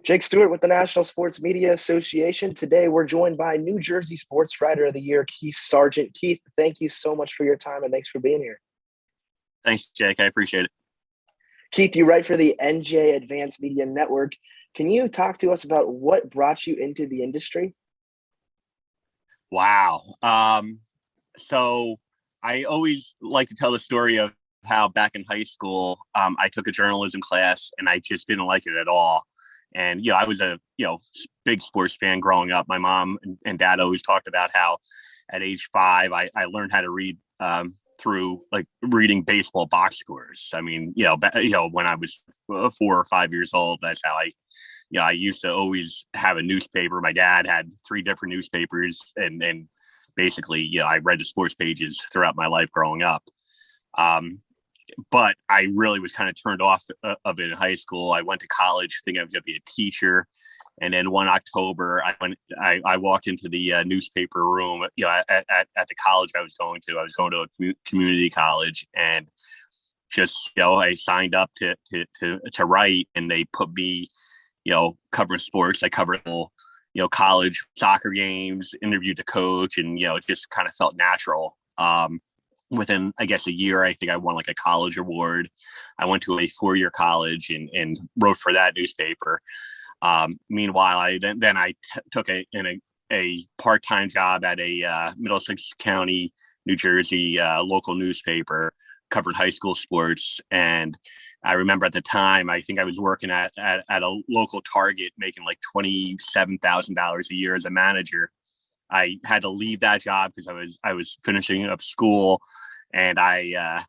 Jake Stuart with the National Sports Media Association. Today, we're joined by New Jersey Sports Writer of the Year, Keith Sargeant. Keith, thank you so much for your time and thanks for being here. Thanks, Jake. I appreciate it. Keith, you write for the NJ Advanced Media Network. Can you talk to us about what brought you into the industry? Wow. So I always like to tell the story of how back in high school, I took a journalism class and I just didn't like it at all. And, I was a, big sports fan growing up. My mom and dad always talked about how at age 5, I learned how to read through like reading baseball box scores. I mean, when I was 4 or 5 years old, that's how I used to always have a newspaper. My dad had 3 different newspapers and basically, I read the sports pages throughout my life growing up. But I really was kind of turned off of it in high school. I went to college thinking I was going to be a teacher. And then one October, I walked into the newspaper room, at the college I was going to. I was going to a community college, and just, I signed up to write, and they put me, covering sports. I covered, college soccer games, interviewed the coach, and, it just kind of felt natural. Within, I guess, a year, I think I won like a college award. I went to a 4-year college and wrote for that newspaper. Meanwhile, I took a part-time job at a Middlesex County, New Jersey local newspaper, covered high school sports. And I remember at the time, I think I was working at a local Target, making like $27,000 a year as a manager. I had to leave that job because I was finishing up school, and I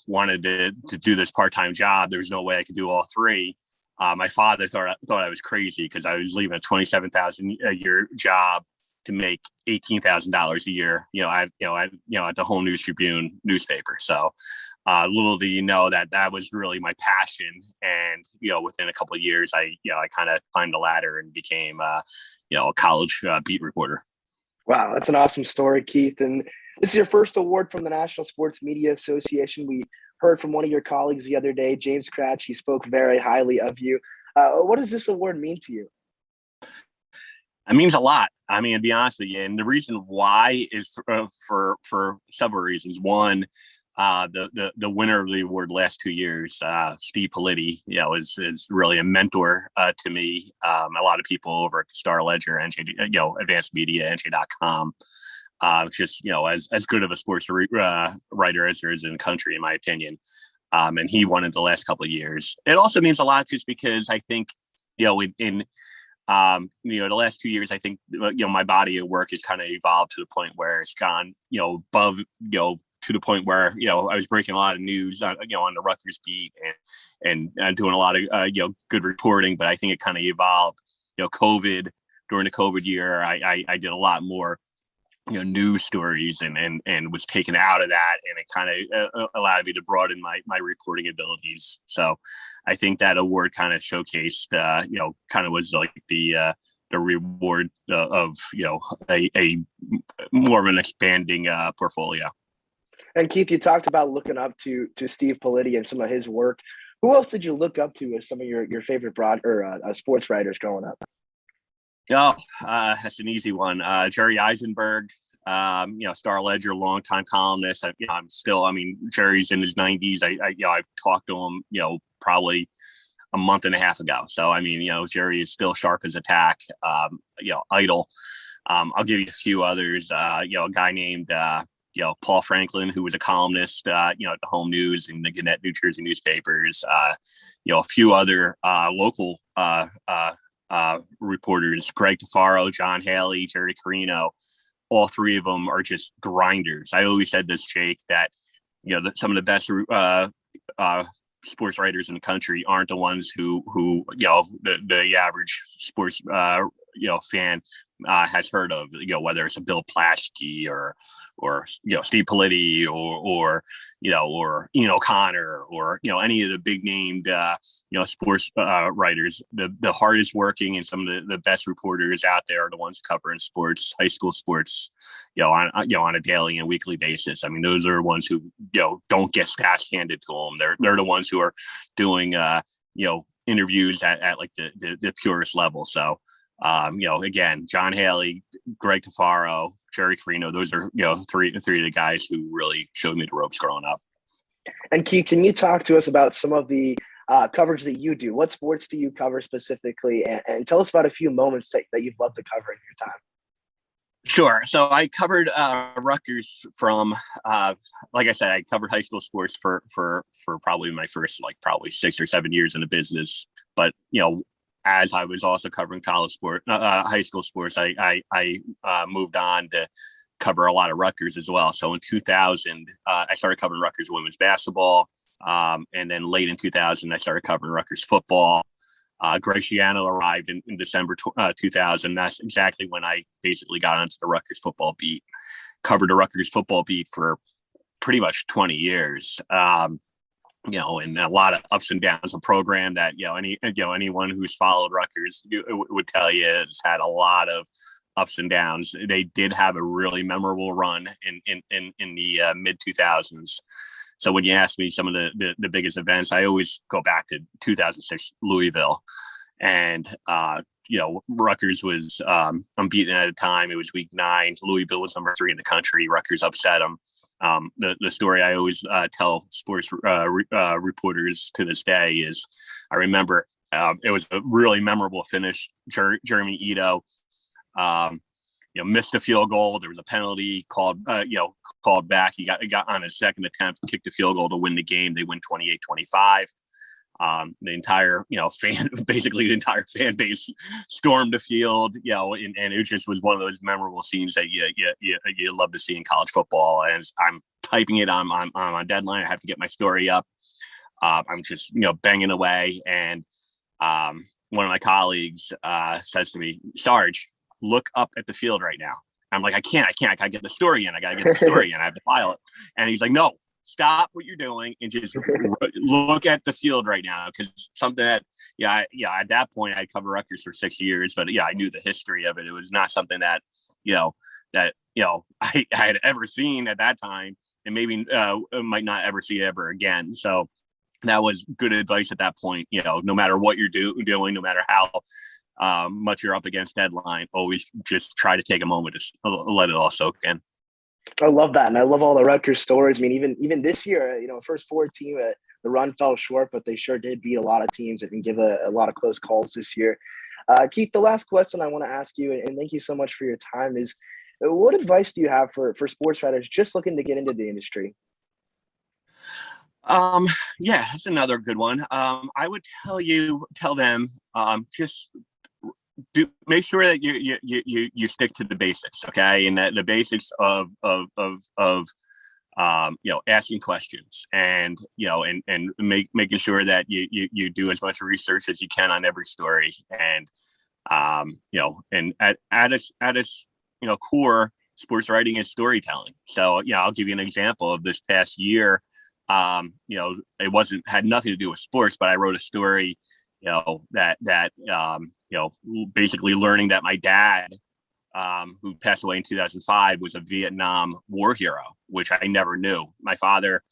wanted to do this part-time job. There was no way I could do all 3. My father thought I was crazy because I was leaving a $27,000 a year job to make $18,000 a year. At the Home News Tribune newspaper. So little do you know that was really my passion. And within a couple of years, I kind of climbed the ladder and became a college beat reporter. Wow, that's an awesome story, Keith. And this is your first award from the National Sports Media Association. We heard from one of your colleagues the other day, James Cratch. He spoke very highly of you. What does this award mean to you? It means a lot. I mean, to be honest with you, and the reason why is for several reasons. One, the winner of the award last 2 years, Steve Politi, is really a mentor to me. A lot of people over at the Star Ledger, NJ, Advanced Media, NJ.com, just as good of a sports writer as there is in the country, in my opinion. And he won it the last couple of years. It also means a lot just because I think in the last 2 years, I think my body of work has kind of evolved to the point where it's gone above to the point where I was breaking a lot of news on the Rutgers beat and doing a lot of good reporting, but I think it kind of evolved. During the COVID year, I did a lot more news stories and was taken out of that, and it kind of allowed me to broaden my reporting abilities. So I think that award kind of showcased kind of was like the reward of a more of an expanding portfolio. And Keith, you talked about looking up to Steve Politi and some of his work. Who else did you look up to as some of your favorite sports writers growing up? Oh, that's an easy one. Jerry Eisenberg, Star Ledger, longtime columnist. Jerry's in his 90s. I've talked to him, probably a month and a half ago. So, Jerry is still sharp as a tack, idol. I'll give you a few others, a guy named, Paul Franklin, who was a columnist, at the Home News and the Gannett, New Jersey newspapers, a few other local reporters, Greg Tafaro, John Haley, Jerry Carino. All 3 of them are just grinders. I always said this, Jake, that some of the best sports writers in the country aren't the ones who the average sports fan has heard of, whether it's a Bill Plaschke or Steve Politi or Ian O'Connor or any of the big named sports writers. The hardest working and some of the best reporters out there are the ones covering sports, high school sports, on a daily and weekly basis. I mean, those are the ones who don't get stats handed to them. They're the ones who are doing interviews at like the purest level. So, again, John Haley, Greg Tafaro, Jerry Carino, those are, three of the guys who really showed me the ropes growing up. And Keith, can you talk to us about some of the coverage that you do? What sports do you cover specifically? And tell us about a few moments that you've loved to cover in your time. Sure. So I covered Rutgers from, like I said, I covered high school sports for probably my first, probably 6 or 7 years in the business. But, as I was also covering high school sports, I moved on to cover a lot of Rutgers as well. So in 2000, I started covering Rutgers women's basketball. And then late in 2000, I started covering Rutgers football. Greg Schiano arrived in December 2000. That's exactly when I basically got onto the Rutgers football beat, covered the Rutgers football beat for pretty much 20 years. And a lot of ups and downs. A program that, anyone who's followed Rutgers would tell you has had a lot of ups and downs. They did have a really memorable run in the mid 2000s. So when you ask me some of the biggest events, I always go back to 2006 Louisville, and Rutgers was unbeaten at the time. It was week 9. Louisville was number 3 in the country. Rutgers upset them. The story I always tell sports reporters to this day is, I remember it was a really memorable finish. Jeremy Ito missed a field goal. There was a penalty called back. He got on his second attempt, kicked a field goal to win the game. They win 28-25. The entire, basically the entire fan base stormed the field, and it just was one of those memorable scenes that you love to see in college football. As I'm typing it on my deadline, I have to get my story up. I'm just, banging away. And one of my colleagues says to me, "Sarge, look up at the field right now." I'm like, I can't. I gotta get the story in. I have to file it. And he's like, "No, stop what you're doing and just look at the field right now." Because something that, at that point I'd covered Rutgers for 6 years, but I knew the history of it. It was not something that, I had ever seen at that time, and maybe might not ever see ever again. So that was good advice at that point. No matter what you're doing, no matter how much you're up against deadline, always just try to take a moment to let it all soak in. I love that. And I love all the Rutgers stories. I mean, even this year, first 4 team, the run fell short, but they sure did beat a lot of teams and give a lot of close calls this year. Keith, the last question I want to ask you, and thank you so much for your time, is what advice do you have for sports writers just looking to get into the industry? That's another good one. I would tell them, just make sure that you stick to the basics, okay? And that the basics of asking questions, and making sure that you do as much research as you can on every story, and and at its core, sports writing is storytelling. So I'll give you an example of this past year. It had nothing to do with sports, but I wrote a story, basically learning that my dad, who passed away in 2005, was a Vietnam War hero, which I never knew. My father,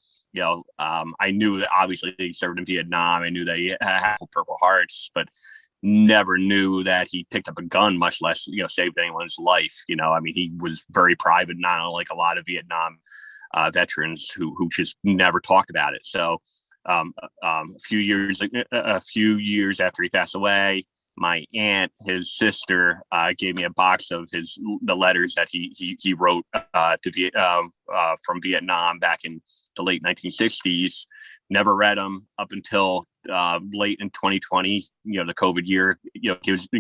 I knew that obviously he served in Vietnam. I knew that he had Purple Hearts, but never knew that he picked up a gun, much less, saved anyone's life. He was very private, not unlike a lot of Vietnam veterans who just never talked about it. So a few years after he passed away, my aunt, his sister, gave me a box of the letters that he wrote from Vietnam back in the late 1960s. Never read them up until late in 2020. The COVID year,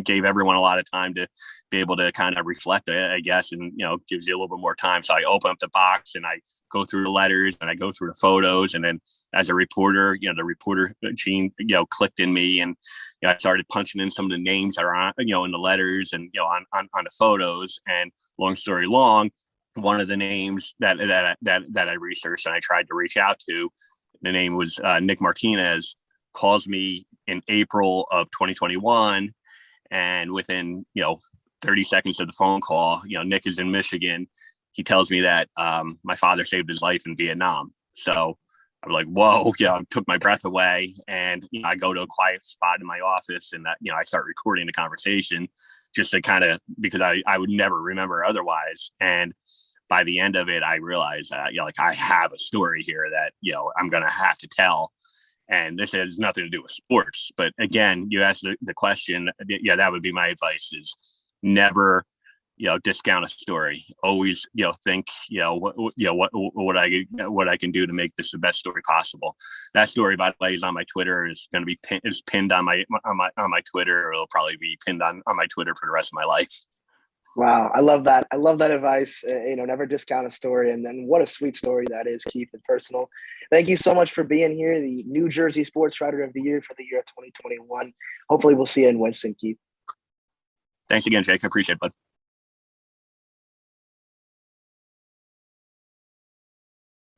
gave everyone a lot of time to be able to kind of reflect, I guess, and gives you a little bit more time. So I open up the box and I go through the letters and I go through the photos, and then as a reporter, the reporter gene clicked in me, and I started punching in some of the names that are on in the letters and on the photos. And long story long, one of the names that I researched and I tried to reach out to, the name was Nick Martinez, calls me in April of 2021. And within, 30 seconds of the phone call, Nick is in Michigan. He tells me that my father saved his life in Vietnam. So I was like, whoa, took my breath away. And, I go to a quiet spot in my office and that, I start recording the conversation just to kind of, because I would never remember otherwise. And by the end of it, I realized that, like I have a story here that, I'm going to have to tell. And this has nothing to do with sports. But again, you asked the question. Yeah, that would be my advice is never, discount a story. Always, think, what I can do to make this the best story possible. That story, by the way, is on my Twitter. Is going to be pinned on my Twitter. It'll probably be pinned on my Twitter for the rest of my life. Wow, I love that. I love that advice. Never discount a story. And then what a sweet story that is, Keith, and personal. Thank you so much for being here, the New Jersey Sports Writer of the Year for the year of 2021. Hopefully we'll see you in Winston, Keith. Thanks again, Jake. I appreciate it, bud.